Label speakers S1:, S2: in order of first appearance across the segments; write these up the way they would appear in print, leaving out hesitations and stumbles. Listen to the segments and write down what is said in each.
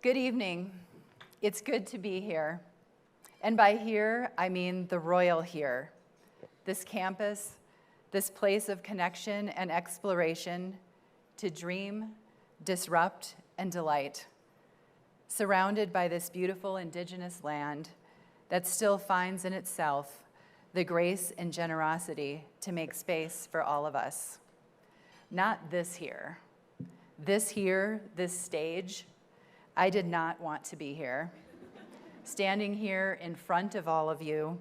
S1: Good evening. It's good to be here. And by here, I mean the royal here. This campus, this place of connection and exploration to dream, disrupt, and delight. Surrounded by this beautiful indigenous land that still finds in itself the grace and generosity to make space for all of us. Not this here. This here, this stage, I did not want to be here. Standing here in front of all of you,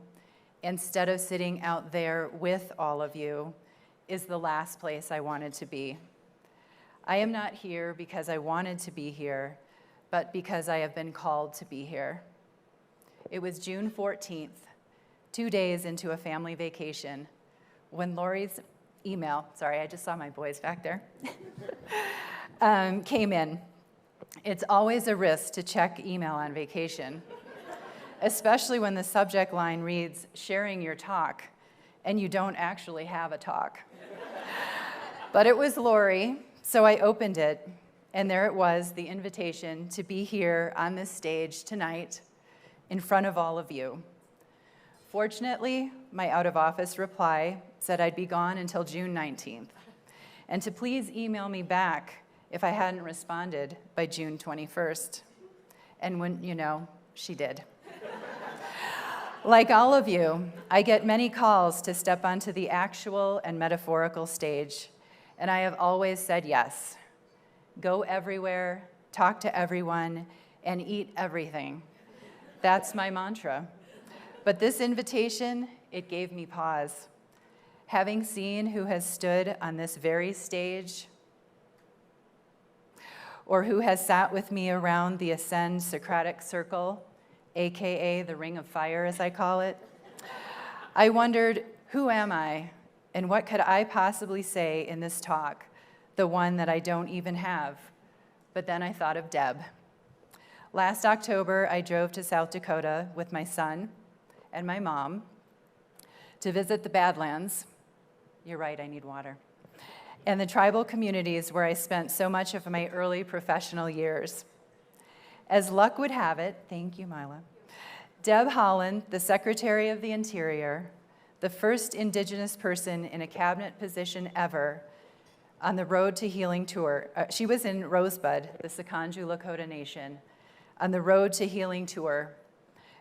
S1: instead of sitting out there with all of you, is the last place I wanted to be. I am not here because I wanted to be here, but because I have been called to be here. It was June 14th, 2 days into a family vacation, when Lori's email, sorry, I just saw my boys back there, came in. It's always a risk to check email on vacation, especially when the subject line reads, sharing your talk, and you don't actually have a talk. But it was Lori, so I opened it, and there it was, the invitation to be here on this stage tonight in front of all of you. Fortunately, my out-of-office reply said I'd be gone until June 19th, and to please email me back if I hadn't responded by June 21st. And when, you know, she did. Like all of you, I get many calls to step onto the actual and metaphorical stage, and I have always said yes. Go everywhere, talk to everyone, and eat everything. That's my mantra. But this invitation, it gave me pause. Having seen who has stood on this very stage, or who has sat with me around the Ascend Socratic Circle, AKA the Ring of Fire, as I call it, I wondered, who am I, and what could I possibly say in this talk, the one that I don't even have? But then I thought of Deb. Last October, I drove to South Dakota with my son and my mom to visit the Badlands. You're right, I need water. And the tribal communities where I spent so much of my early professional years. As luck would have it, thank you, Mila, Deb Haaland, the Secretary of the Interior, the first Indigenous person in a cabinet position ever on the Road to Healing tour. She was in Rosebud, the Sikanju Lakota Nation, on the Road to Healing tour.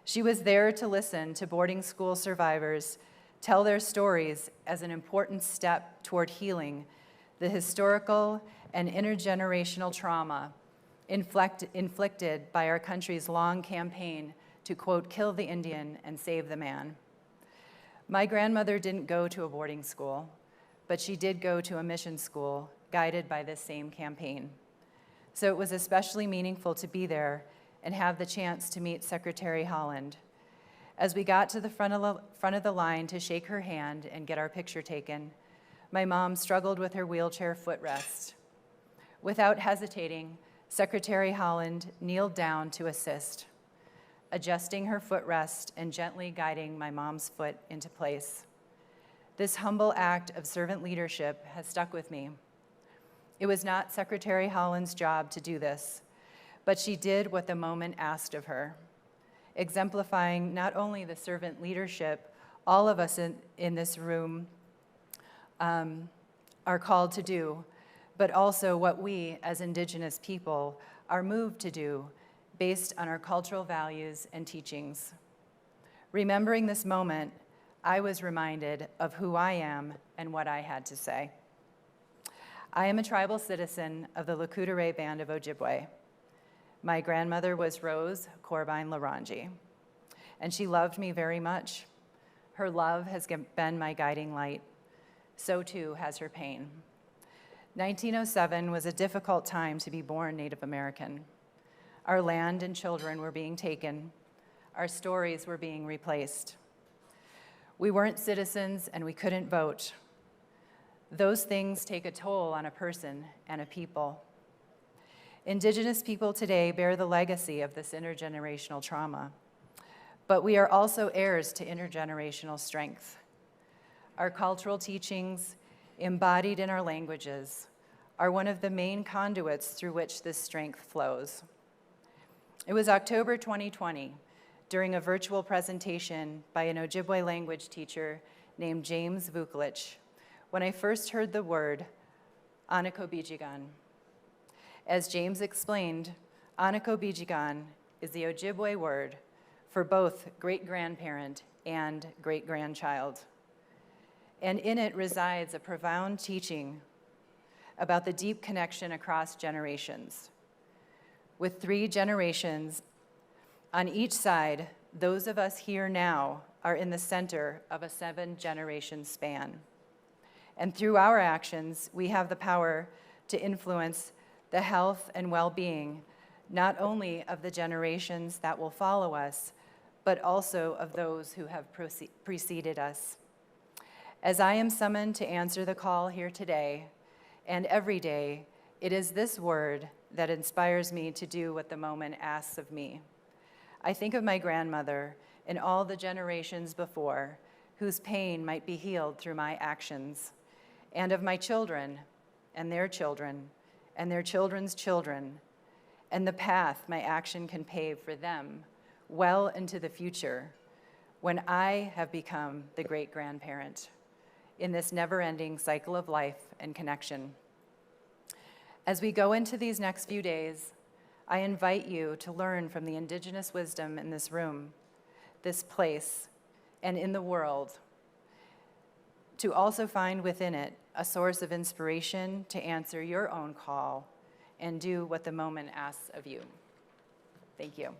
S1: She was there to listen to boarding school survivors tell their stories as an important step toward healing the historical and intergenerational trauma inflicted by our country's long campaign to, quote, kill the Indian and save the man. My grandmother didn't go to a boarding school, but she did go to a mission school guided by this same campaign. So it was especially meaningful to be there and have the chance to meet Secretary Haaland. As we got to the front of the line to shake her hand and get our picture taken, my mom struggled with her wheelchair footrest. Without hesitating, Secretary Haaland kneeled down to assist, adjusting her footrest and gently guiding my mom's foot into place. This humble act of servant leadership has stuck with me. It was not Secretary Haaland's job to do this, but she did what the moment asked of her, exemplifying not only the servant leadership all of us in this room are called to do, but also what we as Indigenous people are moved to do based on our cultural values and teachings. Remembering this moment, I was reminded of who I am and what I had to say. I am a tribal citizen of the Lakota Band of Ojibwe. My grandmother was Rose Corbine Laranji, and she loved me very much. Her love has been my guiding light. So too has her pain. 1907 was a difficult time to be born Native American. Our land and children were being taken. Our stories were being replaced. We weren't citizens and we couldn't vote. Those things take a toll on a person and a people. Indigenous people today bear the legacy of this intergenerational trauma, but we are also heirs to intergenerational strength. Our cultural teachings, embodied in our languages, are one of the main conduits through which this strength flows. It was October 2020, during a virtual presentation by an Ojibwe language teacher named James Vukolich, when I first heard the word Anakobijigan. As James explained, Anakobijigan is the Ojibwe word for both great-grandparent and great-grandchild. And in it resides a profound teaching about the deep connection across generations. With 3 generations on each side, those of us here now are in the center of a 7-generation span. And through our actions, we have the power to influence the health and well-being, not only of the generations that will follow us, but also of those who have preceded us. As I am summoned to answer the call here today, and every day, it is this word that inspires me to do what the moment asks of me. I think of my grandmother and all the generations before, whose pain might be healed through my actions, and of my children, and their children, and their children's children, and the path my action can pave for them well into the future, when I have become the great-grandparent in this never-ending cycle of life and connection. As we go into these next few days, I invite you to learn from the Indigenous wisdom in this room, this place, and in the world, to also find within it a source of inspiration to answer your own call and do what the moment asks of you. Thank you.